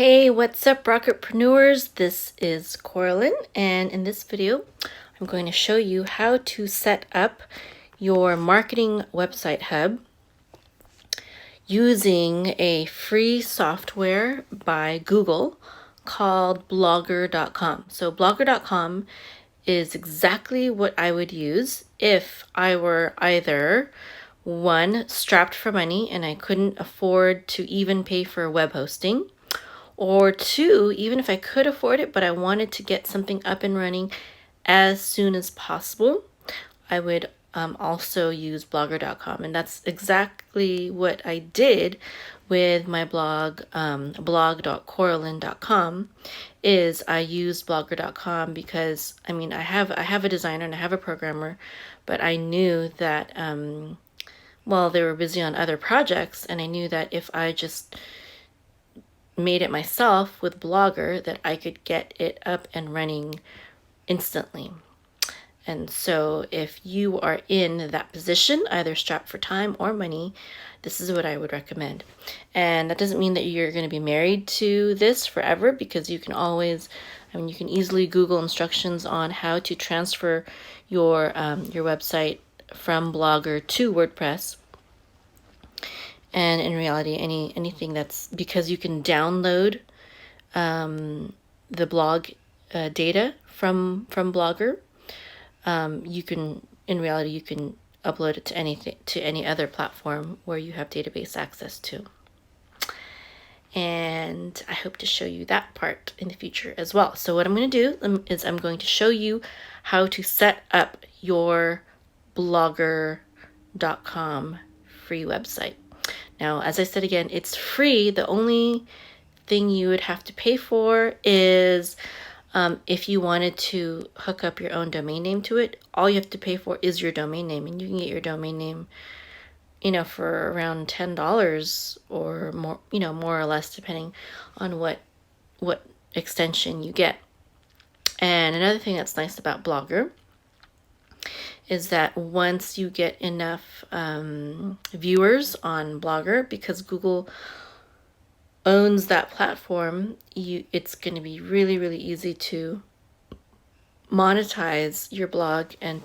Hey, what's up, Rocketpreneurs? This is Coraline, and in this video, I'm going to show you how to set up your marketing website hub using a free software by Google called Blogger.com. So Blogger.com is exactly what I would use if I were either one, strapped for money and I couldn't afford to even pay for web hosting, or two, even if I could afford it, but I wanted to get something up and running as soon as possible, I would also use blogger.com. And that's exactly what I did with my blog, blog.coraline.com, is I used blogger.com because, I mean, I have a designer and I have a programmer, but I knew that, well, they were busy on other projects, and I knew that if I just made it myself with Blogger, that I could get it up and running instantly. And so if you are in that position, either strapped for time or money, this is what I would recommend. And that doesn't mean that you're going to be married to this forever, because you can always, you can easily Google instructions on how to transfer your website from Blogger to WordPress. And in reality, anything that's, because you can download the blog data from Blogger, you can, in reality, you can upload it to any other platform where you have database access to. And I hope to show you that part in the future as well. So what I'm going to do is I'm going to show you how to set up your blogger.com free website. Now, as I said again, it's free. The only thing you would have to pay for is if you wanted to hook up your own domain name to it. All you have to pay for is your domain name, and you can get your domain name, for around $10 or more, more or less, depending on what extension you get. And another thing that's nice about Blogger is that once you get enough viewers on Blogger, because Google owns that platform, it's going to be really, really easy to monetize your blog and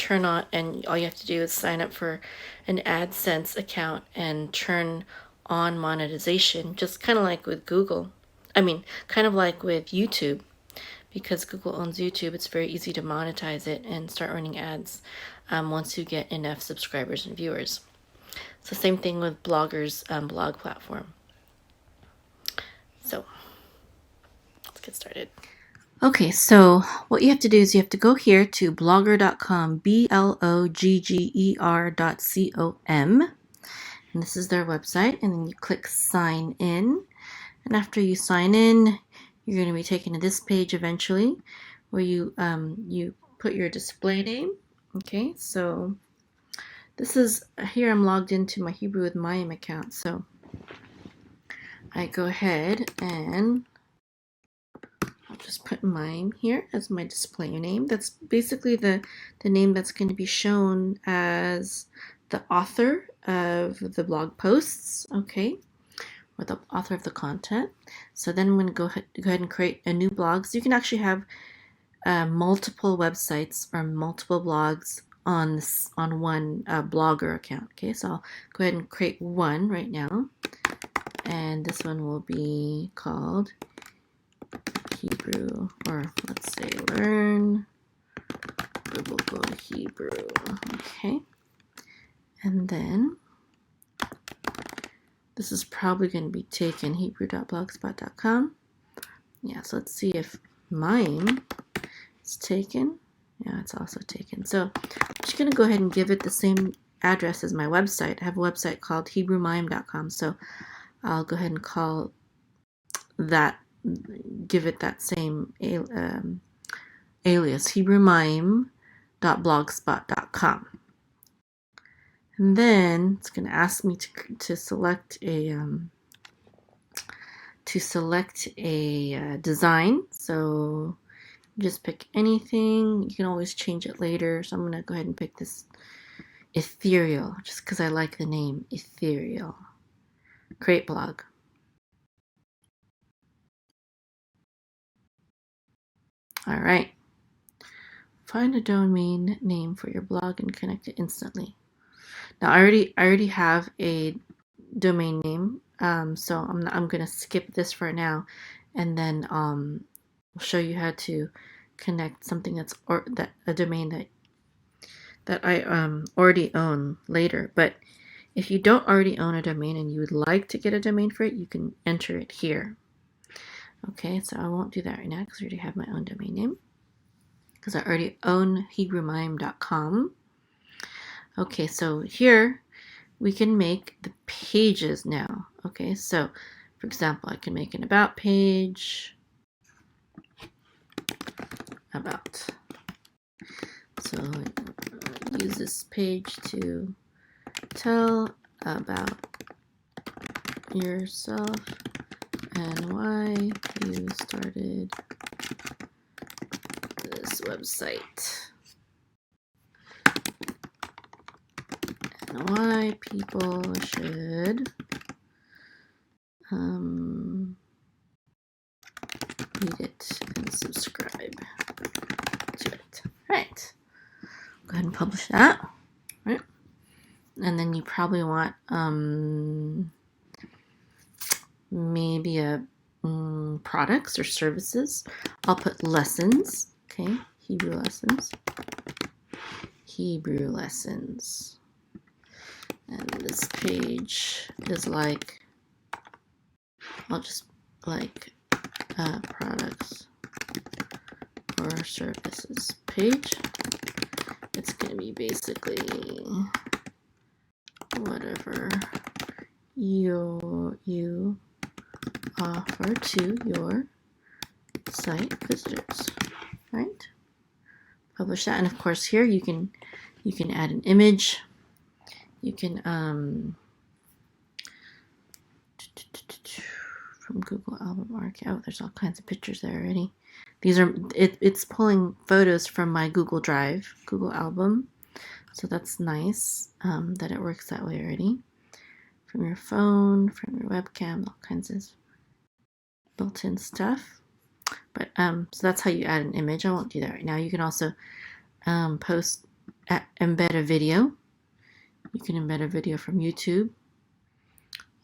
and all you have to do is sign up for an AdSense account and turn on monetization, just kind of like with Google. Kind of like with YouTube. Because Google owns YouTube, it's very easy to monetize it and start running ads once you get enough subscribers and viewers. It's the same thing with Blogger's blog platform. So let's get started. Okay, so what you have to do is you have to go here to blogger.com, blogger.com, and this is their website, and then you click sign in. And after you sign in, you're going to be taken to this page eventually, where you put your display name. Okay, so this is, here I'm logged into my Hebrew with Mayim account, so I go ahead and I'll just put Mayim here as my display name. That's basically the name that's going to be shown as the author of the blog posts, okay, or the author of the content. So then I'm going to go ahead and create a new blog. So you can actually have multiple websites or multiple blogs on one Blogger account. Okay, so I'll go ahead and create one right now, and this one will be called Hebrew, or let's say Learn Biblical Hebrew. Okay, and then this is probably going to be taken hebrew.blogspot.com. Yeah, so let's see if mine is taken. Yeah, it's also taken. So I'm just going to go ahead and give it the same address as my website. I have a website called hebrewmayim.com. So I'll go ahead and call that, give it that same alias, hebrewmayim.blogspot.com. And then it's going to ask me to select a design. So just pick anything. You can always change it later. So I'm going to go ahead and pick this ethereal, just because I like the name ethereal. Create blog. All right. Find a domain name for your blog and connect it instantly. Now I already have a domain name, so I'm gonna skip this for now, and then I'll show you how to connect something that's a domain that I already own later. But if you don't already own a domain and you would like to get a domain for it, you can enter it here. Okay, so I won't do that right now because I already have my own domain name, because I already own HebrewMime.com. Okay, so here we can make the pages now. Okay, so for example, I can make an about page. About. So use this page to tell about yourself and why you started this website and why people should read it and subscribe to it. Right. Go ahead and publish that. Right. And then you probably want maybe a products or services. I'll put lessons. Okay, Hebrew lessons. Hebrew lessons. And this page is like, I'll just like products or services page. It's going to be basically whatever you offer to your site visitors, right? Publish that, and of course here you can add an image. You can from Google Album Archive. Oh, there's all kinds of pictures there already. These are it's pulling photos from my Google Drive, Google Album. So that's nice that it works that way already. From your phone, from your webcam, all kinds of built-in stuff. But so that's how you add an image. I won't do that right now. You can also embed a video. You can embed a video from YouTube.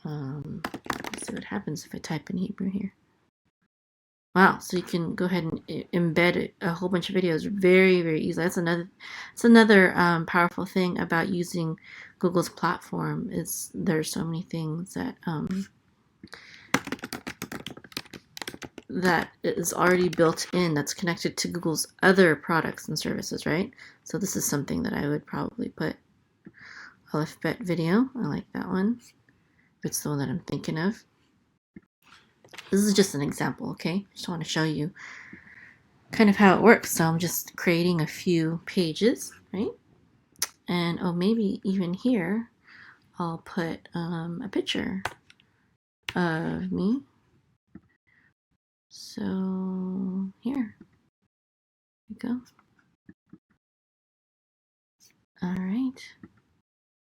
Let's see what happens if I type in Hebrew here. Wow, so you can go ahead and embed a whole bunch of videos very, very easily. That's another powerful thing about using Google's platform, is there's so many things that that is already built in, that's connected to Google's other products and services, right? So this is something that I would probably put. Aleph Bet video, I like that one. If it's the one that I'm thinking of. This is just an example, okay? Just want to show you kind of how it works. So I'm just creating a few pages, right? And oh, maybe even here, I'll put a picture of me. So here we go. All right.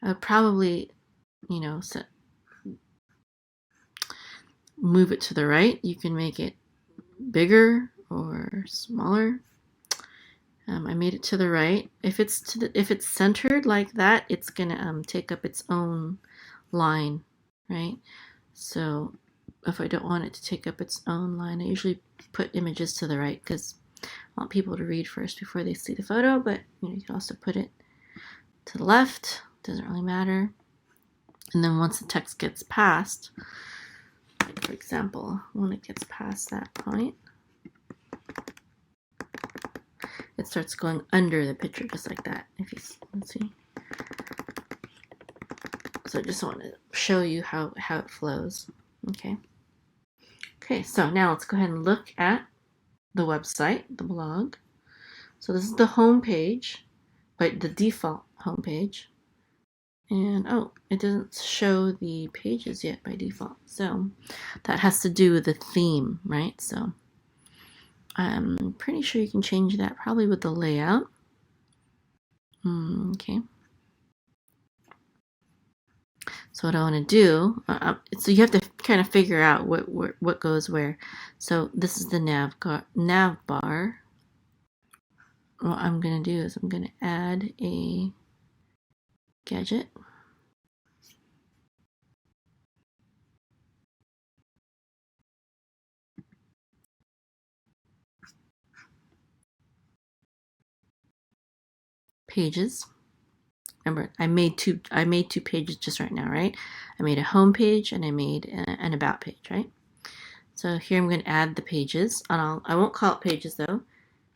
I'll probably, move it to the right. You can make it bigger or smaller. I made it to the right. If it's centered like that, it's gonna take up its own line, right? So if I don't want it to take up its own line, I usually put images to the right because I want people to read first before they see the photo. But you can also put it to the left. Doesn't really matter. And then once the text gets past, like for example, when it gets past that point, it starts going under the picture just like that. If you let's see. So I just want to show you how it flows. Okay. Okay, so now let's go ahead and look at the website, the blog. So this is the home page, but the default home page. And oh, it doesn't show the pages yet by default. So that has to do with the theme, right? So I'm pretty sure you can change that probably with the layout. Okay. So what I want to do, so you have to kind of figure out what goes where. So this is the nav bar. what I'm going to do is I'm going to add a gadget. Pages. Remember, I made two pages just right now, right? I made a home page and I made an about page, right? So here I'm going to add the pages, and I won't call it pages though.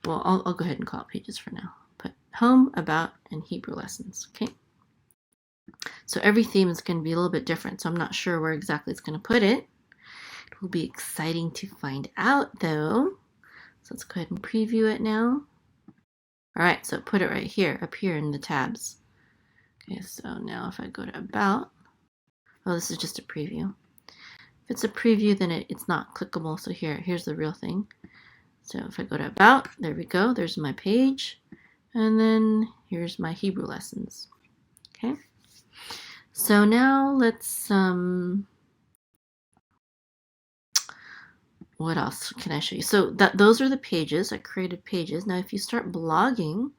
Well, I'll go ahead and call it pages for now. Put home, about, and Hebrew lessons, okay? So every theme is going to be a little bit different, so I'm not sure where exactly it's going to put it. It will be exciting to find out though. So let's go ahead and preview it now. All right, so put it right here, up here in the tabs. Okay, so now if I go to about, oh, this is just a preview. If it's a preview, then it's not clickable. So here's the real thing. So if I go to about, there we go. There's my page. And then here's my Hebrew lessons. Okay. So now let's, what else can I show you? So those are the pages. I created pages. Now if you start blogging,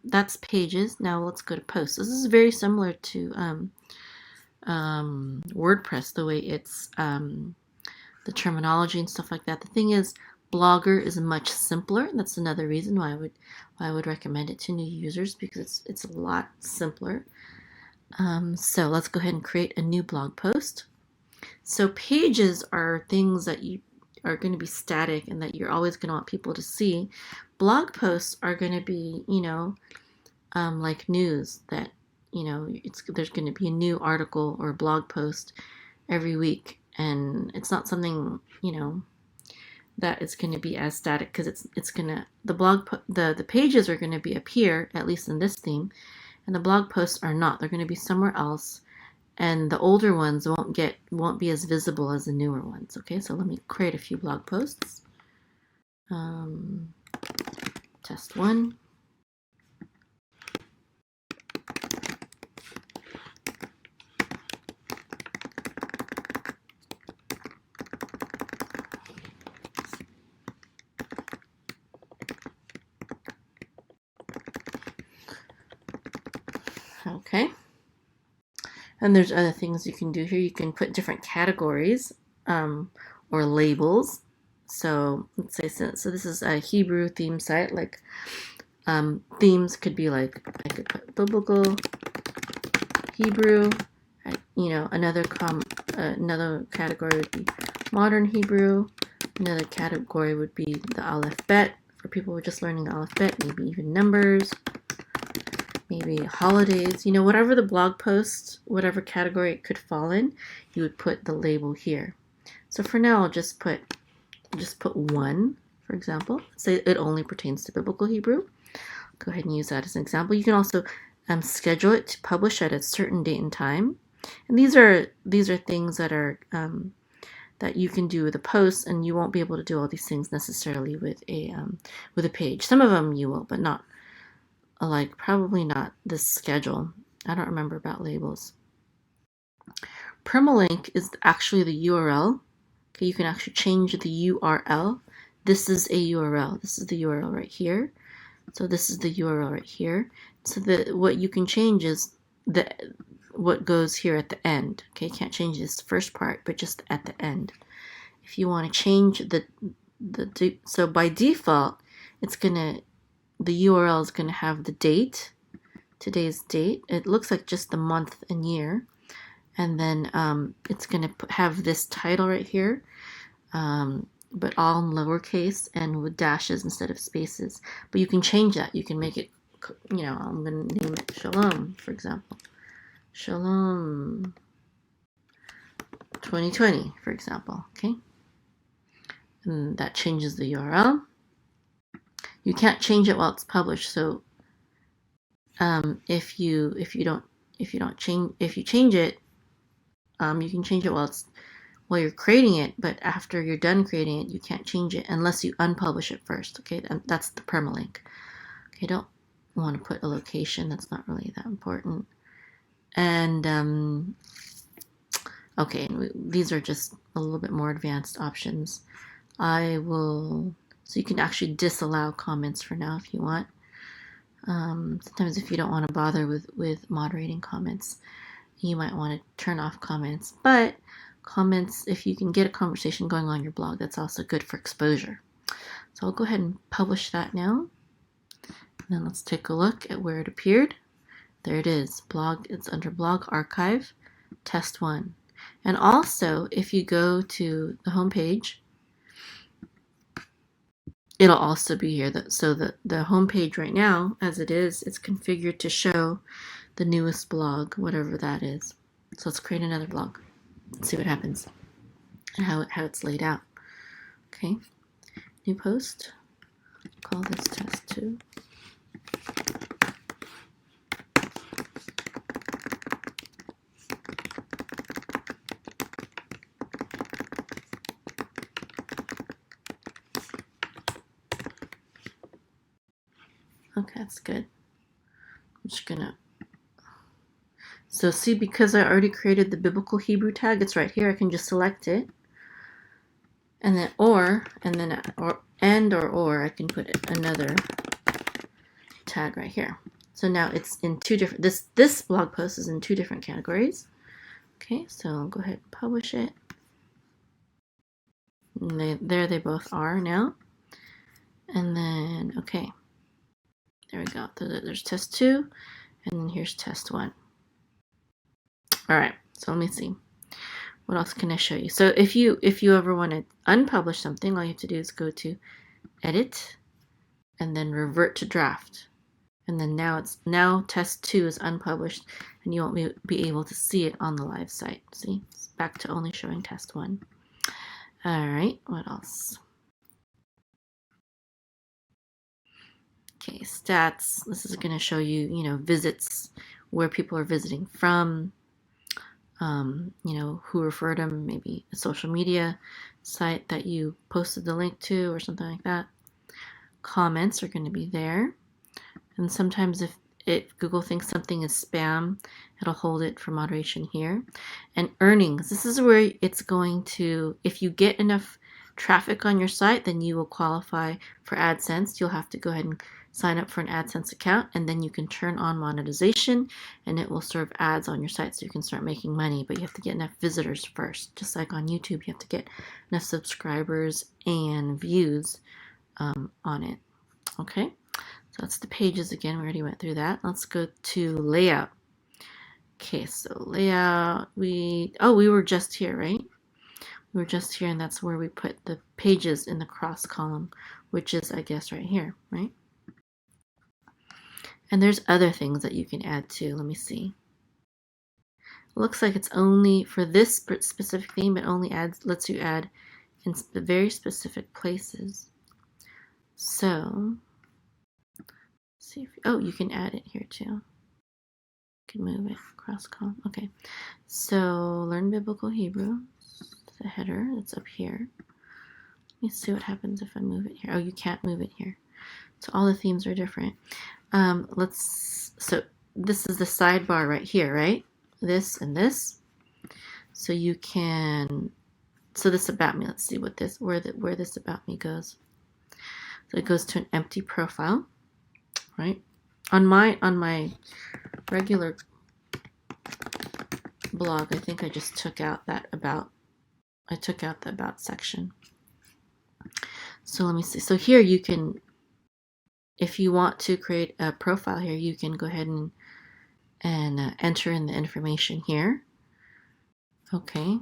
that's pages. Now let's go to posts. This is very similar to WordPress, the way it's the terminology and stuff like that. The thing is, Blogger is much simpler. That's another reason why I would recommend it to new users, because it's a lot simpler. So let's go ahead and create a new blog post. So pages are things that you are going to be static and that you're always going to want people to see. Blog posts are going to be, like news that, there's going to be a new article or blog post every week, and it's not something, that it's going to be as static, because it's going to, the pages are going to be up here, at least in this theme, and the blog posts are not. They're going to be somewhere else, and the older ones won't be as visible as the newer ones. Okay, so let me create a few blog posts. Test 1. Okay. And there's other things you can do here. You can put different categories or labels. So let's say, so this is a Hebrew theme site. Like themes could be like, I could put biblical, Hebrew. Another category would be modern Hebrew. Another category would be the alphabet for people who are just learning the alphabet. Maybe even numbers. Maybe holidays, whatever the blog post, whatever category it could fall in, you would put the label here. So for now, I'll just put 1, for example. Say it only pertains to biblical Hebrew. Go ahead and use that as an example. You can also schedule it to publish at a certain date and time. And these are things that are that you can do with a post, and you won't be able to do all these things necessarily with a page. Some of them you will, but not. Like probably not this schedule. I don't remember about labels. Permalink is actually the URL. Okay, you can actually change the URL. This is a URL. This is the URL right here. So this is the URL right here. So what you can change is what goes here at the end. Okay, you can't change this first part, but just at the end. If you want to change so by default, the URL is going to have the date, today's date. It looks like just the month and year. And then it's going to have this title right here, but all in lowercase and with dashes instead of spaces. But you can change that. You can make it, I'm going to name it Shalom, for example. Shalom 2020, for example. Okay. And that changes the URL. You can't change it while it's published. So if you change it, you can change it while you're creating it, but after you're done creating it, you can't change it unless you unpublish it first. Okay, and that's the permalink. Okay, don't want to put a location. That's not really that important. And okay, these are just a little bit more advanced options. I will So you can actually disallow comments for now if you want. Sometimes if you don't want to bother with moderating comments, you might want to turn off comments. But comments, if you can get a conversation going on your blog, that's also good for exposure. So I'll go ahead and publish that now. And then let's take a look at where it appeared. There it is. Blog, it's under Blog Archive, Test 1. And also, if you go to the home page, it'll also be here. So the home page right now, as it is, it's configured to show the newest blog, whatever that is. So let's create another blog. Let's see what happens and how it's laid out. Okay, new post. Call this test 2. Okay, that's good. I'm just gonna. So see, because I already created the biblical Hebrew tag, it's right here. I can just select it, and then or I can put another tag right here. So now it's in two different. This blog post is in 2 different categories. Okay, so I'll go ahead and publish it. And there they both are now. And then okay. There we go. There's test 2, and then here's test 1. All right, so let me see. What else can I show you? So if you ever want to unpublish something, all you have to do is go to Edit, and then Revert to Draft. And then now test 2 is unpublished, and you won't be able to see it on the live site. See, it's back to only showing test 1. All right, what else? Okay, stats. This is going to show you, visits, where people are visiting from, who referred them, maybe a social media site that you posted the link to or something like that. Comments are going to be there. And sometimes if Google thinks something is spam, it'll hold it for moderation here. And earnings. This is where it's going to, if you get enough traffic on your site, then you will qualify for AdSense. You'll have to go ahead and sign up for an AdSense account, and then you can turn on monetization, and it will serve ads on your site so you can start making money. But you have to get enough visitors first. Just like on YouTube, you have to get enough subscribers and views on it. Okay, so that's the pages again. We already went through that. Let's go to layout. Okay, so layout, we were just here, right? We were just here, and that's where we put the pages in the cross column, which is, I guess, right here, right? And there's other things that you can add too. Let me see. It looks like it's only for this specific theme. It only lets you add in very specific places. So, see if you can add it here too. You can move it cross column. Okay. So learn biblical Hebrew. The header that's up here. Let me see what happens if I move it here. Oh, you can't move it here. So all the themes are different. So this is the sidebar right here, right? This and this. So you can, so this about me, let's see what this, where this about me goes. So it goes to an empty profile, right? On my regular blog, I think I just took out that about, I took out the about section. So let me see. So here you can, if you want to create a profile here, you can go ahead and enter in the information here. Okay.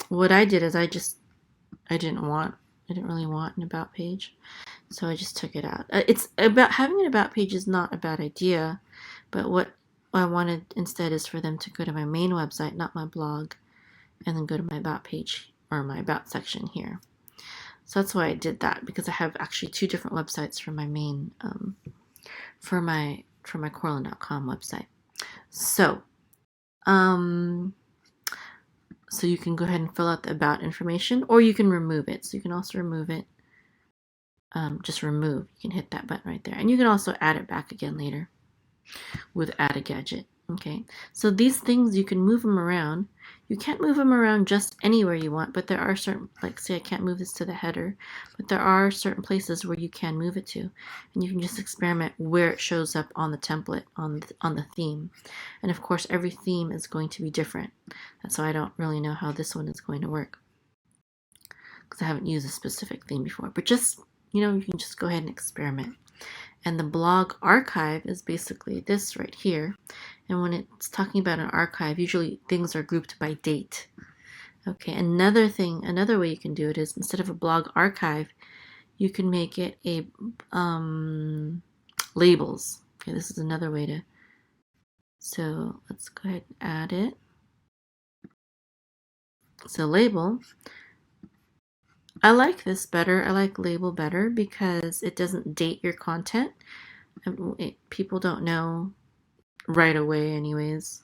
What I did is I didn't really want an about page, so I just took it out. It's about having an about page is not a bad idea, but what I wanted instead is for them to go to my main website, not my blog, and then go to my about page or my about section here. So that's why I did that, because I have actually 2 different websites for my main, for my Corlin.com website. So, so you can go ahead and fill out the about information, or you can remove it. So you can also remove it. Just remove. You can hit that button right there, and you can also add it back again later with add a gadget. Okay. So these things, you can move them around. You can't move them around just anywhere you want, but there are certain, like say I can't move this to the header, but there are certain places where you can move it to, and you can just experiment where it shows up on the template, on the theme. And of course, every theme is going to be different. That's why I don't really know how this one is going to work, because I haven't used a specific theme before. But just, you know, you can just go ahead and experiment. And the blog archive is basically this right here. And when it's talking about an archive, usually things are grouped by date. Okay, another way you can do it is instead of a blog archive, you can make it a labels. Okay, this is another way to, so let's go ahead and add it. So label, I like this better. I like label better because it doesn't date your content. People don't know right away anyways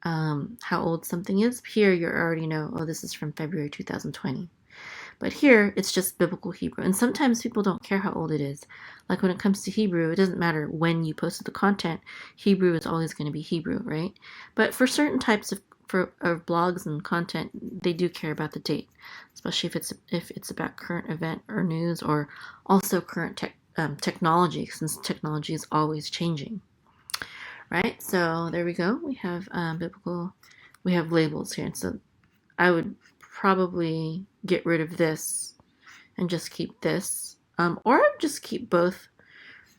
how old something is. Here you already know, oh, this is from February 2020. But here it's just biblical Hebrew. And sometimes people don't care how old it is. Like when it comes to Hebrew, it doesn't matter when you posted the content. Hebrew is always going to be Hebrew, right? But for certain types of blogs and content, they do care about the date, especially if it's about current event or news, or also current technology, since technology is always changing. Right, so there we go. We have we have labels here. And so I would probably get rid of this and just keep this. Or just keep both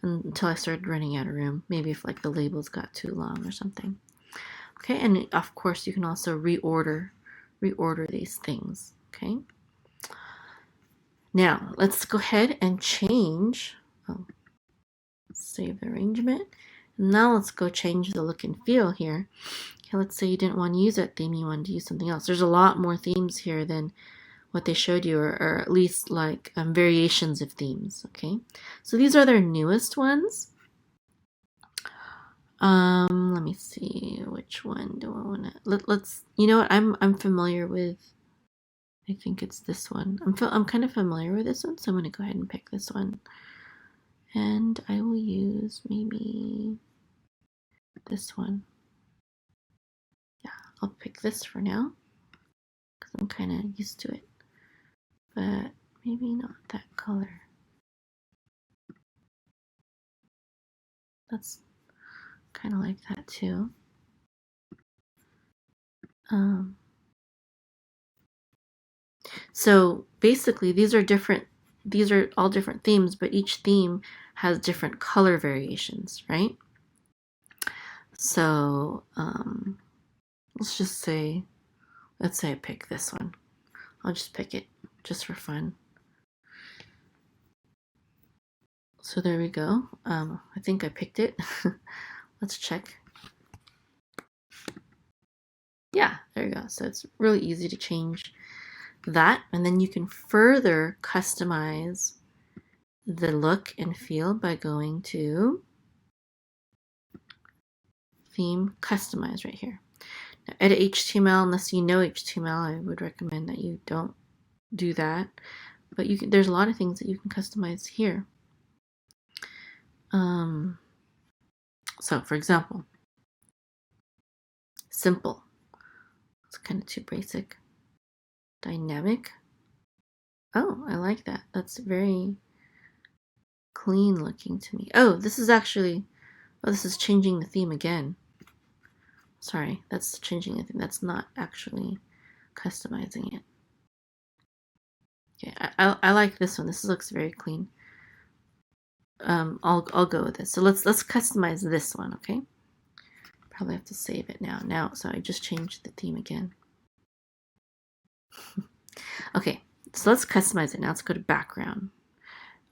until I started running out of room. Maybe if like the labels got too long or something. Okay, and of course you can also reorder these things. Okay. Now let's go ahead and change. Oh, save the arrangement. Now let's go change the look and feel here. Okay, let's say you didn't want to use that theme, you wanted to use something else. There's a lot more themes here than what they showed you, or at least like variations of themes. Okay, so these are their newest ones. Let me see, which one do I want to? Let's. You know what? I'm familiar with. I think it's this one. I'm kind of familiar with this one, so I'm gonna go ahead and pick this one. And I will use maybe this one. Yeah, I'll pick this for now because I'm kind of used to it. But maybe not that color. That's kind of like that too. So basically these are all different themes, but each theme has different color variations, right? So let's say I pick this one. I'll just pick it just for fun. So there we go. I think I picked it. Let's check. Yeah, there you go. So it's really easy to change that, and then you can further customize the look and feel by going to theme customize right here. Now, edit HTML, unless you know HTML, I would recommend that you don't do that. But there's a lot of things that you can customize here. So for example, simple. It's kind of too basic. Dynamic. Oh, I like that. That's very clean looking to me. Oh, this is changing the theme again. Sorry, that's changing the theme. That's not actually customizing it. Okay, I like this one. This looks very clean. I'll go with this. So let's customize this one, okay? Probably have to save it now. So I just changed the theme again. Okay, so let's customize it. Now let's go to background.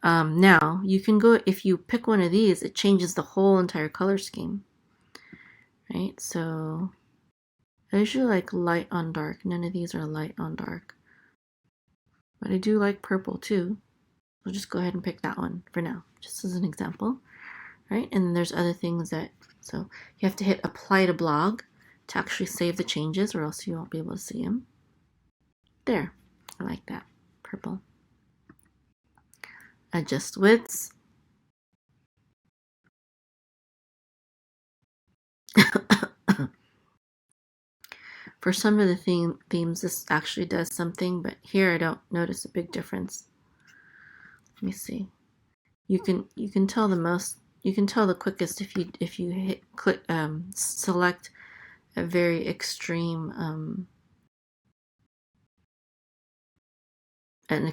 Now you can go, if you pick one of these, it changes the whole entire color scheme. Right? So I usually like light on dark. None of these are light on dark. But I do like purple too. I'll just go ahead and pick that one for now, just as an example. Right? And then there's other things so you have to hit apply to blog to actually save the changes, or else you won't be able to see them. There. I like that. Purple. Adjust widths. For some of the themes, this actually does something, but here I don't notice a big difference. Let me see. You can tell the quickest if you select a very extreme an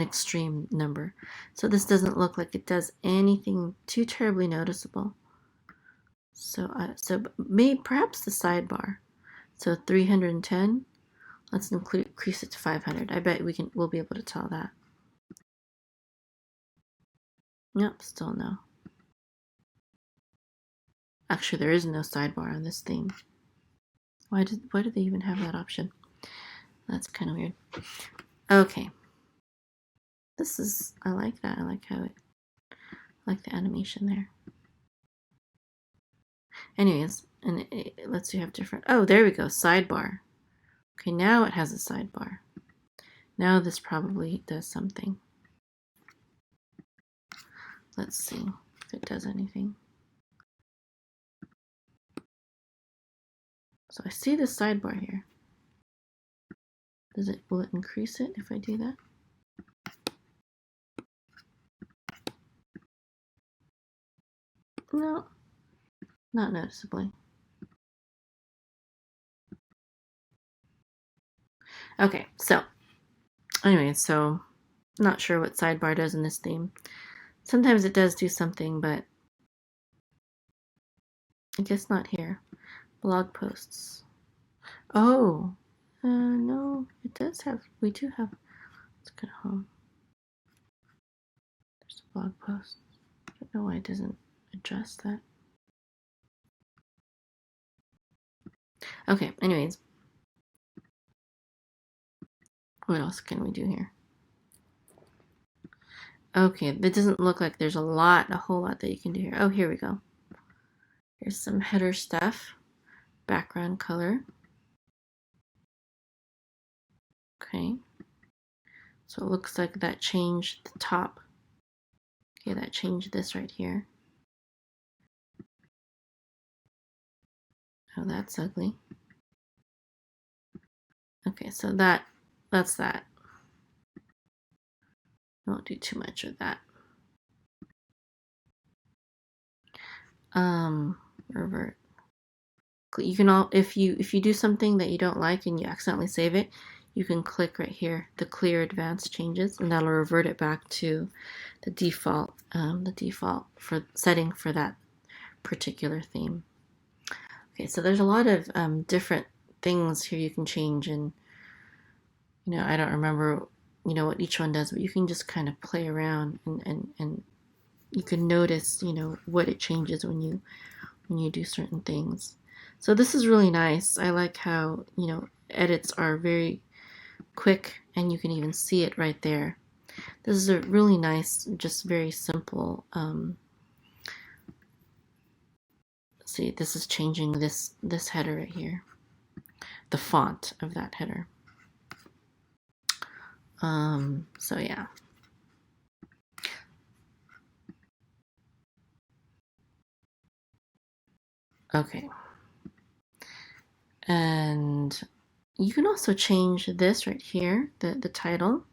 extreme number. So this doesn't look like it does anything too terribly noticeable. So perhaps the sidebar. So 310. Let's increase it to 500. I bet we'll be able to tell that. Nope, still no. Actually, there is no sidebar on this theme. Why did they even have that option? That's kind of weird. Okay. I like that. I like I like the animation there. Anyways, and it lets you have different, oh, there we go, sidebar. Okay, now it has a sidebar. Now this probably does something. Let's see if it does anything. So I see the sidebar here. Will it increase it if I do that? No, not noticeably. Okay, so anyway, so not sure what sidebar does in this theme. Sometimes it does do something, but I guess not here. Blog posts. Oh, no, it does have, we do have, let's go home. There's a blog post. I don't know why it doesn't adjust that. Okay, anyways. What else can we do here? Okay, it doesn't look like there's a whole lot that you can do here. Oh, here we go. Here's some header stuff. Background color. Okay. So it looks like that changed the top. Okay, that changed this right here. Oh, that's ugly. Okay, so that's that. I won't do too much of that. Revert. You can if you do something that you don't like and you accidentally save it, you can click right here, the clear advanced changes, and that'll revert it back to the default for setting for that particular theme. Okay, so there's a lot of different things here you can change, and I don't remember what each one does, but you can just kind of play around and you can notice what it changes when you do certain things. So this is really nice. I like how edits are very quick and you can even see it right there. This is a really nice, just very simple. See, this is changing this header right here, the font of that header. So yeah. Okay. And you can also change this right here, the title.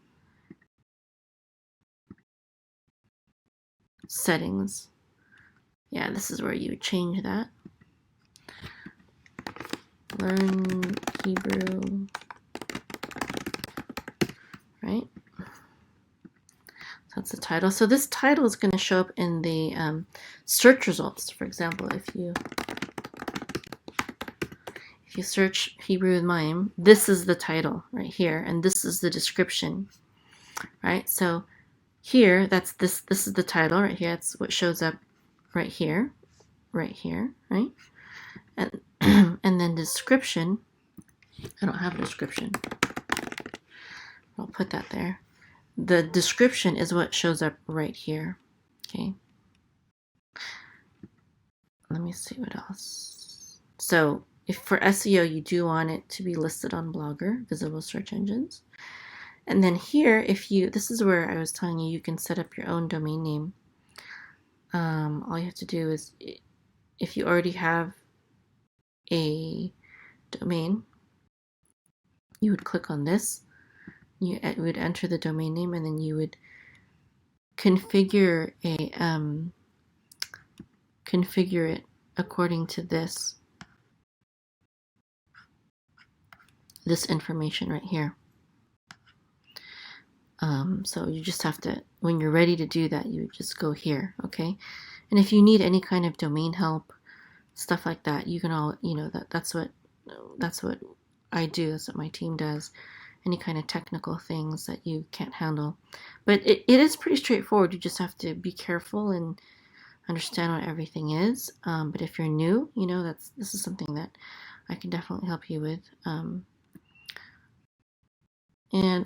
Settings. Yeah, this is where you would change that. Learn Hebrew. Right? So that's the title. So this title is going to show up in the search results. For example, if you search Hebrew with Mayim, this is the title right here, and this is the description, right? So here, this is the title right here. That's what shows up right here, right? And and then description. I don't have a description. I'll put that there. The description is what shows up right here. Okay. Let me see what else. So if for SEO, you do want it to be listed on Blogger, visible search engines. And then here, this is where I was telling you can set up your own domain name. All you have to do is, if you already have a domain, you would click on this. You would enter the domain name, and then you would configure it according to this information right here. So you just have to, when you're ready to do that, you just go here, okay? And if you need any kind of domain help, stuff like that, you can all, that's what I do. That's what my team does. Any kind of technical things that you can't handle. But it is pretty straightforward. You just have to be careful and understand what everything is. But if you're new, this is something that I can definitely help you with.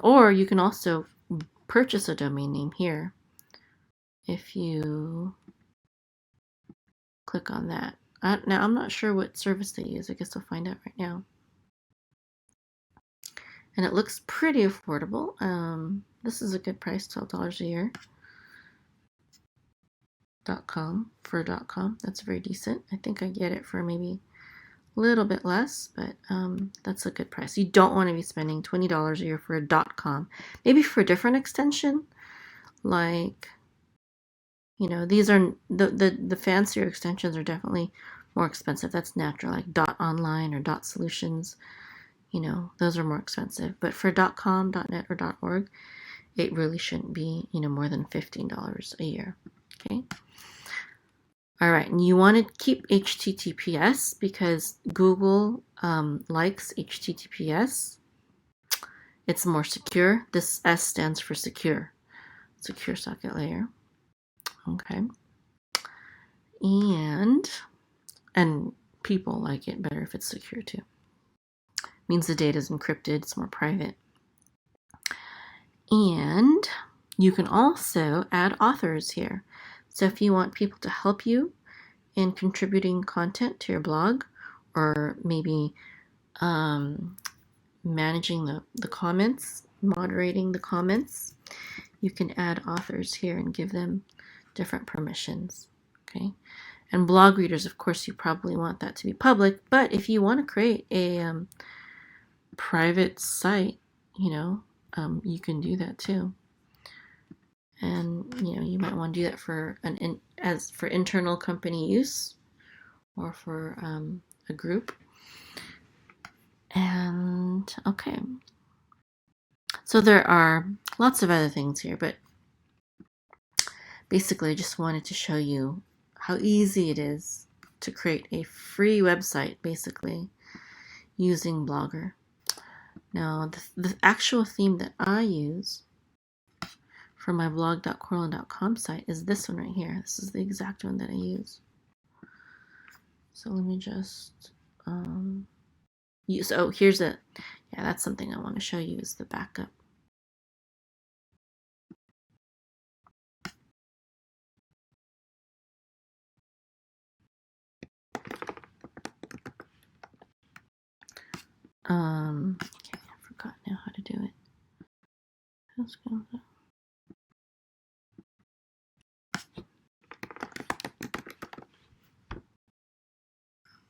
Or you can also purchase a domain name here if you click on that. Now, I'm not sure what service they use. I guess we'll find out right now. And it looks pretty affordable. This is a good price, $12 a year. .com. That's very decent. I think I get it for maybe a little bit less, but that's a good price. You don't want to be spending $20 a year for a .com. Maybe for a different extension, like, these are the fancier extensions are definitely more expensive. That's natural, like .online or .solutions. Those are more expensive. But for .com, .net, or .org, it really shouldn't be, more than $15 a year. Okay. All right, and you want to keep HTTPS because Google likes HTTPS. It's more secure. This S stands for secure socket layer. Okay. And people like it better if it's secure too. Means the data is encrypted, it's more private. And you can also add authors here. So if you want people to help you in contributing content to your blog, or maybe managing the comments, moderating the comments, you can add authors here and give them different permissions. Okay. And blog readers, of course, you probably want that to be public, but if you want to create a private site, you can do that too. And you might want to do that for for internal company use, or for a group. And okay, so there are lots of other things here, but basically I just wanted to show you how easy it is to create a free website, basically using Blogger. Now, the actual theme that I use for my blog.corlin.com site is this one right here. This is the exact one that I use. So let me just use, that's something I want to show you, is the backup. Okay, I forgot now how to do it. Let's go.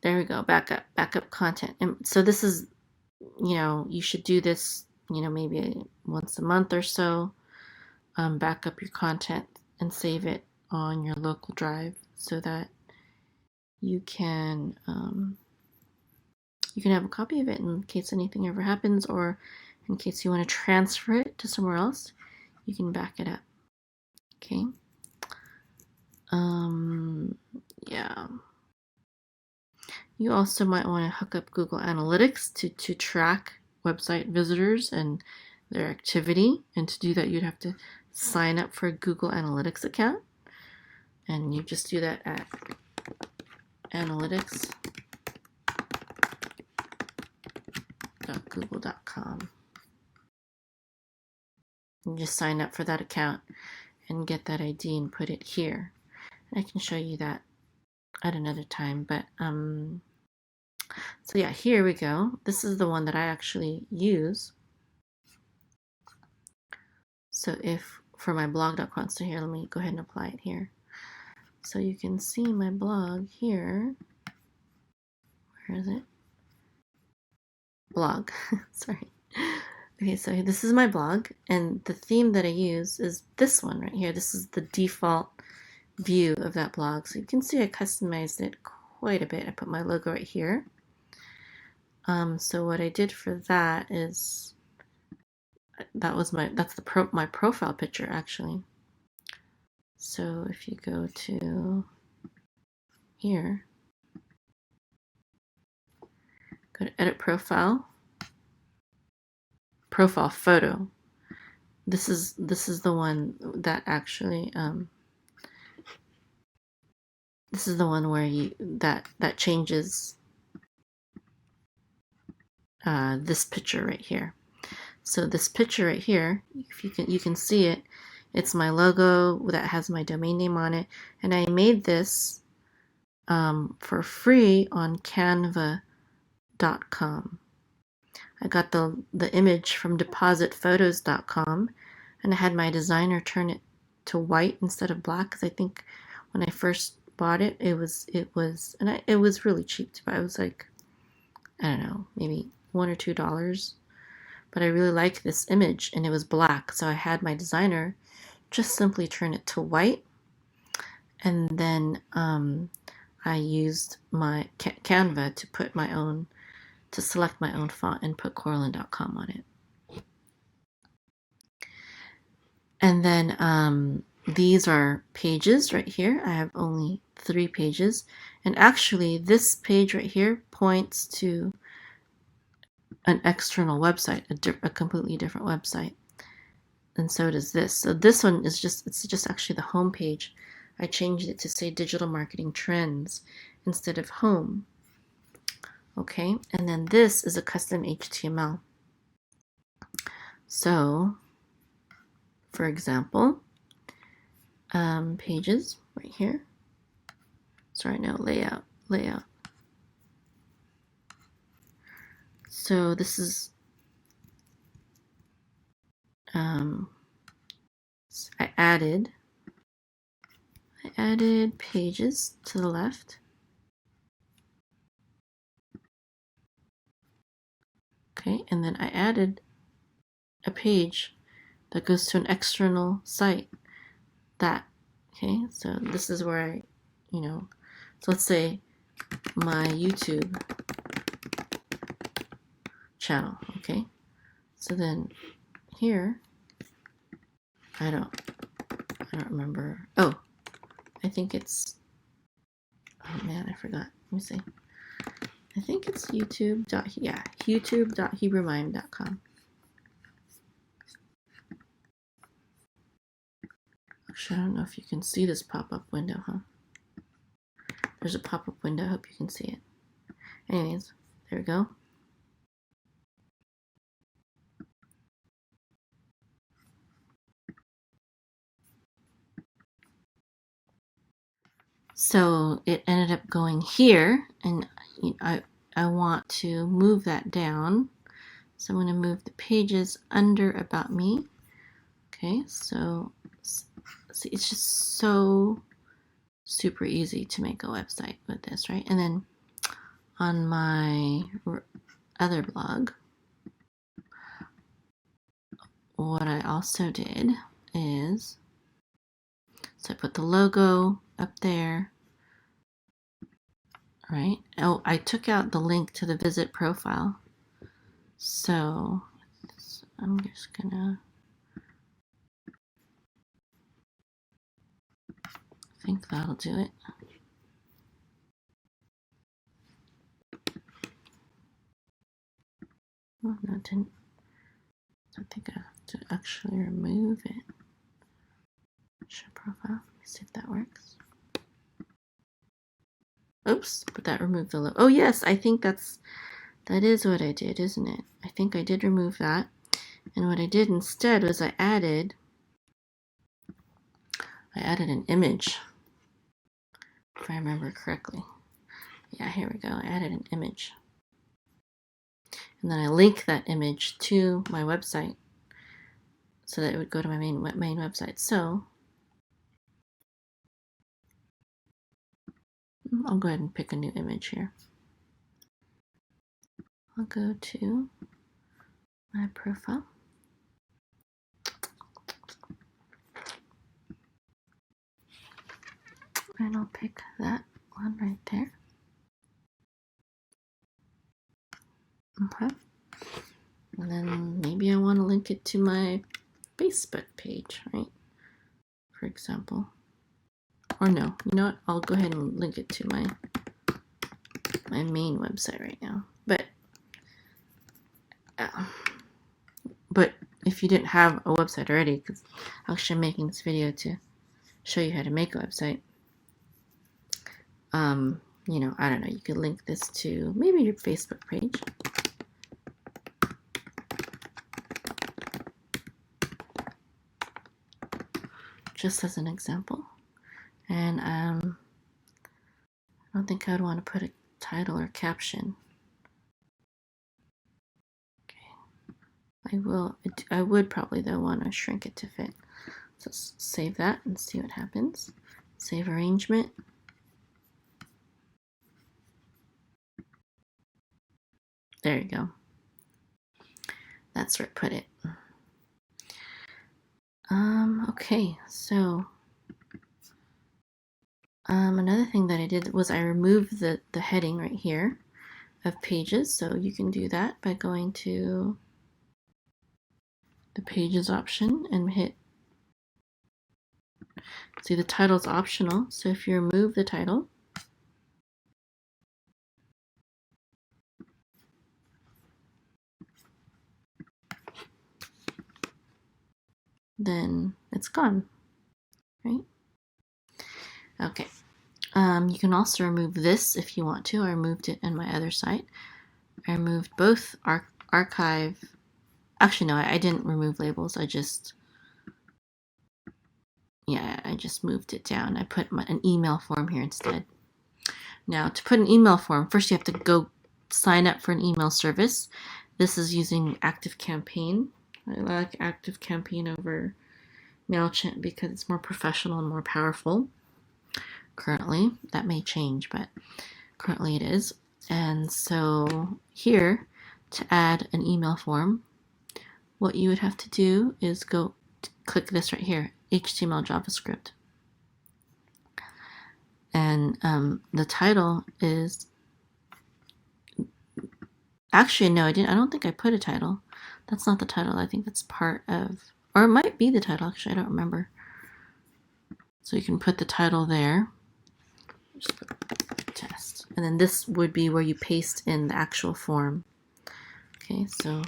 There we go, backup content. And so this is, you should do this, maybe once a month or so. Back up your content and save it on your local drive so that you can have a copy of it in case anything ever happens, or in case you want to transfer it to somewhere else, you can back it up. Okay. Yeah. You also might want to hook up Google Analytics to track website visitors and their activity. And to do that, you'd have to sign up for a Google Analytics account. And you just do that at analytics.google.com. You just sign up for that account and get that ID and put it here. And I can show you that at another time, but so yeah, here we go. This is the one that I actually use. So if for my blog.com, so here, let me go ahead and apply it here. So you can see my blog here. Where is it? blog. Sorry. Okay, so this is my blog, and the theme that I use is this one right here. This is the default view of that blog. So you can see I customized it quite a bit. I put my logo right here. So what I did for that is that's my profile picture actually. So if you go to here, go to edit profile photo. This is the one that actually this is the one where that changes this picture right here. So this picture right here, if you can see it, it's my logo that has my domain name on it, and I made this for free on Canva.com. I got the image from depositphotos.com, and I had my designer turn it to white instead of black, because I think when I first bought it, it was really cheap to buy. It was like, I don't know, maybe $1 or $2. But I really liked this image, and it was black, so I had my designer just simply turn it to white, and then I used my Canva to select my own font and put Coralyn.com on it. And then these are pages right here. I have only 3 pages, and actually this page right here points to an external website, a completely different website. And so does this. So this one is it's just actually the home page. I changed it to say digital marketing trends instead of home. Okay, and then this is a custom HTML. So, for example, pages right here. Sorry, no, layout. So this is I added pages to the left. Okay, and then I added a page that goes to an external site. Okay, so this is where I, so let's say my YouTube channel, okay? So then here, I don't remember. Oh, I think it's, oh man, I forgot. Let me see. I think it's youtube.hebrewmime.com. Actually, I don't know if you can see this pop-up window, huh? There's a pop-up window. I hope you can see it. Anyways, there we go. So it ended up going here, and I want to move that down. So I'm going to move the pages under About Me. Okay, so see, it's just so super easy to make a website with this, right? And then on my other blog, what I also did is, so I put the logo up there, right? Oh, I took out the link to the visit profile. So I'm just gonna, I think that'll do it. Oh, no, it didn't. I think I have to actually remove it. Show profile. Let me see if that works. Oops, but that removed the logo. Oh yes, I think that is what I did, isn't it? I think I did remove that. And what I did instead was I added an image, if I remember correctly. Yeah, here we go. I added an image. And then I link that image to my website so that it would go to my main website. So I'll go ahead and pick a new image here. I'll go to my profile. And I'll pick that one right there. Okay. And then maybe I want to link it to my Facebook page, right? For example. Or no, you know what? I'll go ahead and link it to my main website right now. But if you didn't have a website already, because actually I'm making this video to show you how to make a website, you know, I don't know, you could link this to maybe your Facebook page. Just as an example. And I don't think I would want to put a title or caption. Okay. I would probably though want to shrink it to fit. So save that and see what happens. Save arrangement. There you go. That's where I put it. Okay, so another thing that I did was I removed the heading right here of pages. So you can do that by going to the pages option and hit, see the title's optional. So if you remove the title, then it's gone, right? Okay. You can also remove this if you want to. I removed it in my other site. I removed both archive. Actually, no, I didn't remove labels. I just moved it down. I put an email form here instead. Now, to put an email form, first you have to go sign up for an email service. This is using ActiveCampaign. I like ActiveCampaign over MailChimp because it's more professional and more powerful. Currently, that may change, but currently it is. And so here, to add an email form, what you would have to do is go click this right here, HTML JavaScript. And the title is, actually, no, I don't think I put a title. That's not the title. I think that's part of, or it might be the title, actually, I don't remember. So you can put the title there. Just put test. And then this would be where you paste in the actual form. Okay, so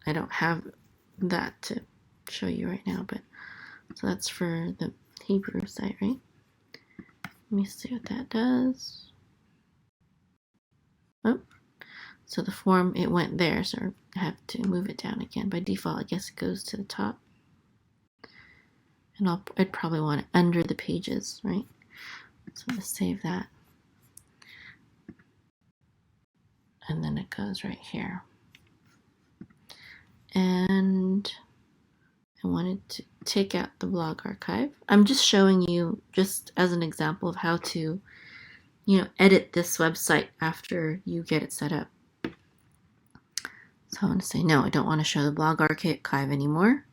I don't have that to show you right now, but so that's for the Hebrew site, right? Let me see what that does. Oh, so the form, it went there, so I have to move it down again. By default, I guess it goes to the top. And I'd probably want it under the pages, right? So I'm going to save that. And then it goes right here. And I wanted to take out the blog archive. I'm just showing you, just as an example of how to, you know, edit this website after you get it set up. So I want to say, no, I don't want to show the blog archive anymore.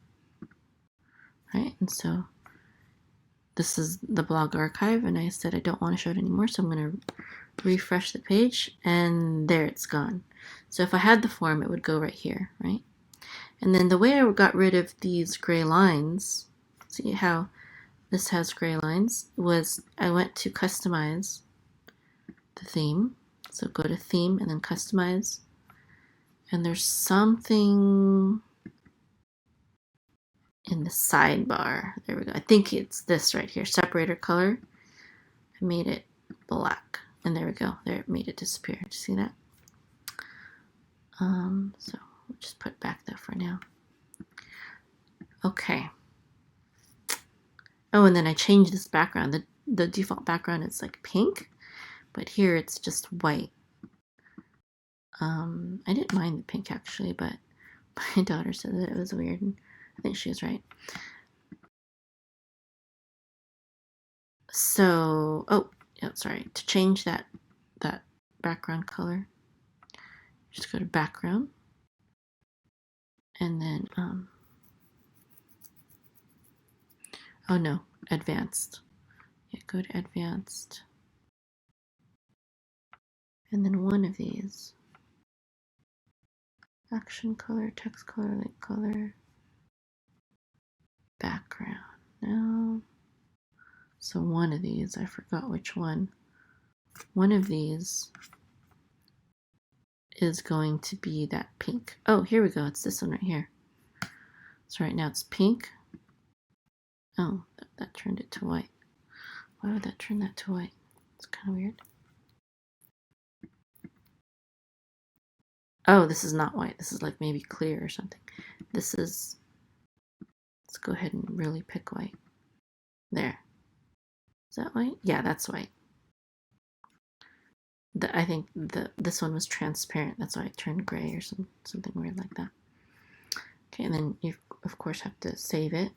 Right, and so this is the blog archive, and I said I don't want to show it anymore, so I'm going to refresh the page, and there it's gone. So if I had the form, it would go right here, right? And then the way I got rid of these gray lines, see how this has gray lines, was I went to customize the theme. So go to theme and then customize. And there's something in the sidebar. There we go. I think it's this right here, separator color. I made it black. And there we go. There, it made it disappear. Did you see that? So we'll just put back there for now. Okay. Oh, and then I changed this background. The default background is like pink, but here it's just white. I didn't mind the pink actually, but my daughter said that it was weird, and I think she was right. So, oh, yeah, sorry. To change that background color. Just go to background, and then oh no, advanced. Yeah, go to advanced, and then one of these. Action color, text color, light color, background. No. So one of these, I forgot which one. One of these is going to be that pink. Oh, here we go. It's this one right here. So right now it's pink. Oh, that turned it to white. Why would that turn that to white? It's kind of weird. Oh, this is not white. This is like maybe clear or something. This is, let's go ahead and really pick white. There. Is that white? Yeah, that's white. I think this one was transparent. That's why it turned gray or something weird like that. Okay, and then you, of course, have to save it.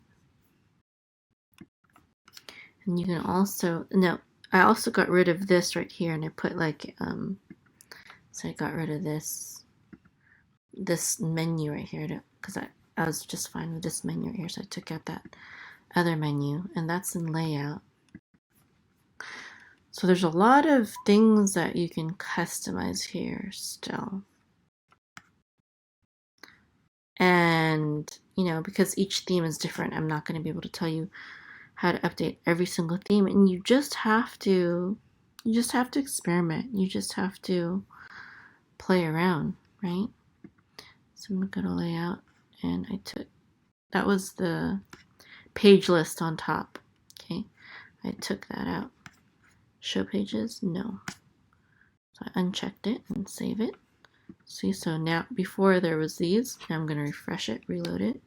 And you can also, no, I also got rid of this right here, and I put like, so I got rid of this menu right here, because I was just fine with this menu right here, so I took out that other menu, and that's in layout. So there's a lot of things that you can customize here still. And, you know, because each theme is different, I'm not going to be able to tell you how to update every single theme, and you just have to experiment. You just have to play around, right? So I'm going to go to layout, and that was the page list on top. Okay, I took that out. Show pages, no. So I unchecked it and save it. See, so now before there was these, now I'm going to refresh it, reload it,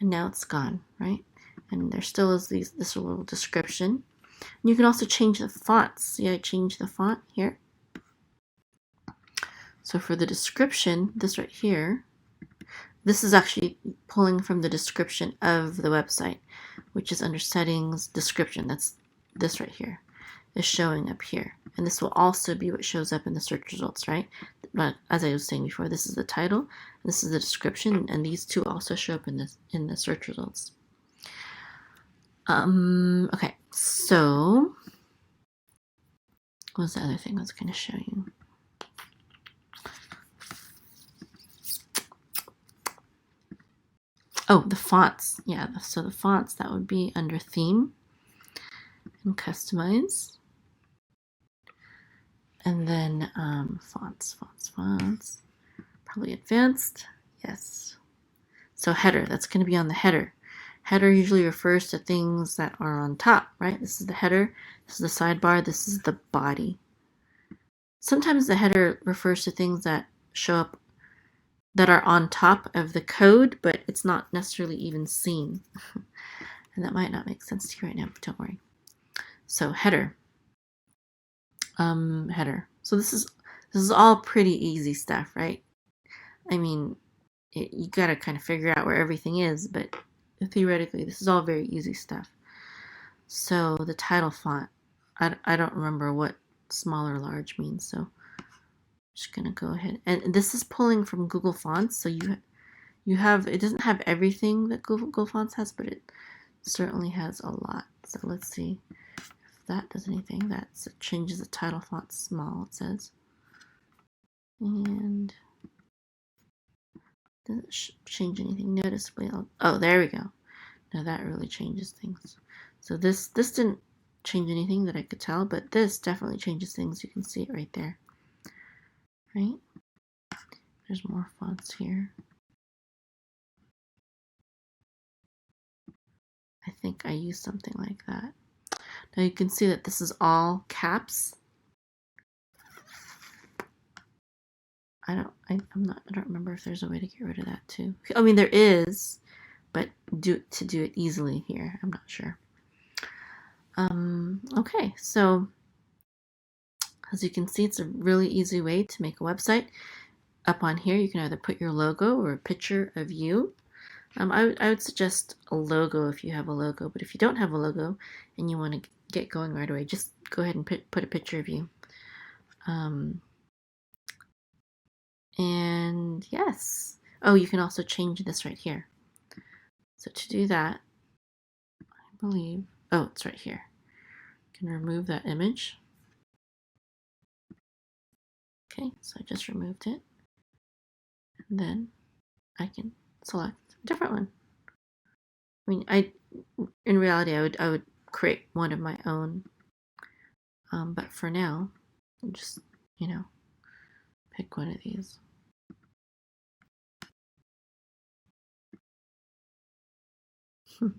and now it's gone, right? And there still is this little description. And you can also change the fonts. See, I changed the font here. So for the description, this right here, this is actually pulling from the description of the website, which is under settings, description. That's this right here is showing up here. And this will also be what shows up in the search results, right? But as I was saying before, this is the title, this is the description, and these two also show up in the search results. Okay, so what was the other thing I was going to show you? Oh, the fonts. Yeah, so the fonts, that would be under theme and customize. And then fonts. Probably advanced. Yes. So header, that's going to be on the header. Header usually refers to things that are on top, right? This is the header, this is the sidebar, this is the body. Sometimes the header refers to things that show up that are on top of the code, but it's not necessarily even seen. And that might not make sense to you right now, but don't worry. So header. Header. So this is all pretty easy stuff, right? I mean, you gotta kind of figure out where everything is, but theoretically, this is all very easy stuff. So the title font, I don't remember what small or large means, so I'm just gonna go ahead. And this is pulling from Google Fonts, so you have, it doesn't have everything that Google Fonts has, but it certainly has a lot. So let's see if that does anything. That changes the title font small, it says. And doesn't change anything noticeably. Oh, there we go. Now that really changes things. So this didn't change anything that I could tell, but this definitely changes things. You can see it right there. Right? There's more fonts here. I think I used something like that. Now you can see that this is all caps. I don't remember if there's a way to get rid of that too. I mean, there is, but to do it easily here, I'm not sure. Okay, so as you can see, it's a really easy way to make a website. Up on here, you can either put your logo or a picture of you. I would suggest a logo if you have a logo, but if you don't have a logo and you want to get going right away, just go ahead and put a picture of you. And yes. Oh, you can also change this right here. So to do that, I believe, oh, it's right here. You can remove that image. Okay, so I just removed it. And then I can select a different one. I mean, in reality, I would create one of my own. But for now, I'll just, pick one of these. Kind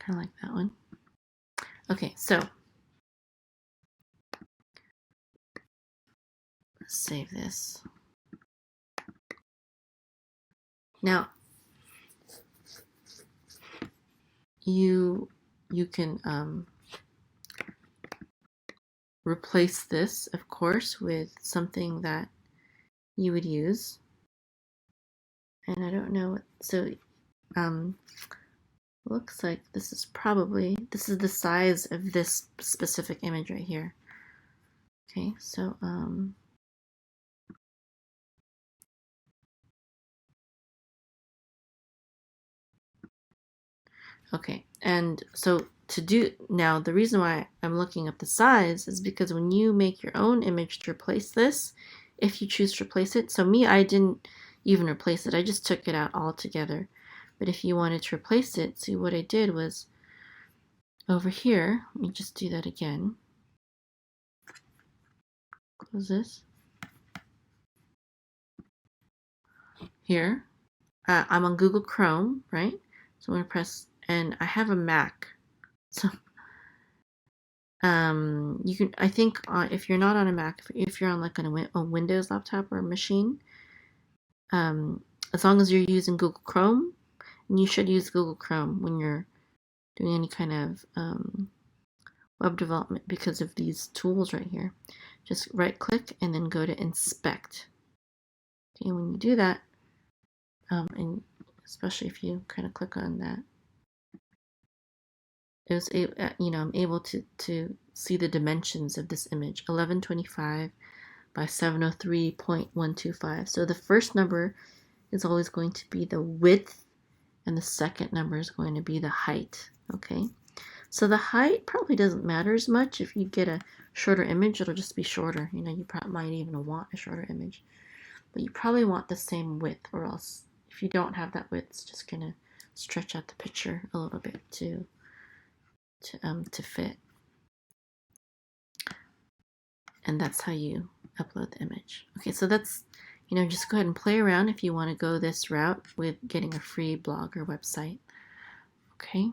of like that one. Okay, so let's save this. Now, you can replace this, of course, with something that you would use. And I don't know what, so looks like this is the size of this specific image right here. Okay, so okay, and so to do now, the reason why I'm looking up the size is because when you make your own image to replace this, if you choose to replace it, so me, I didn't even replace it, I just took it out altogether. But if you wanted to replace it, see what I did was over here, let me just do that again. Close this. Here, I'm on Google Chrome, right? So I'm gonna press, and I have a Mac, so you can, I think if you're not on a Mac, if you're on like a Windows laptop or a machine, as long as you're using Google Chrome, and you should use Google Chrome when you're doing any kind of web development because of these tools right here. Just right click and then go to inspect. Okay, when you do that, and especially if you kind of click on that, it was I'm able to see the dimensions of this image, 1125 by 703.125. So the first number is always going to be the width, and the second number is going to be the height. Okay, so the height probably doesn't matter as much. If you get a shorter image, it'll just be shorter. You probably might even want a shorter image, but you probably want the same width, or else if you don't have that width, it's just gonna stretch out the picture a little bit to fit. And that's how you upload the image. Okay, so that's, just go ahead and play around if you want to go this route with getting a free blog or website. Okay.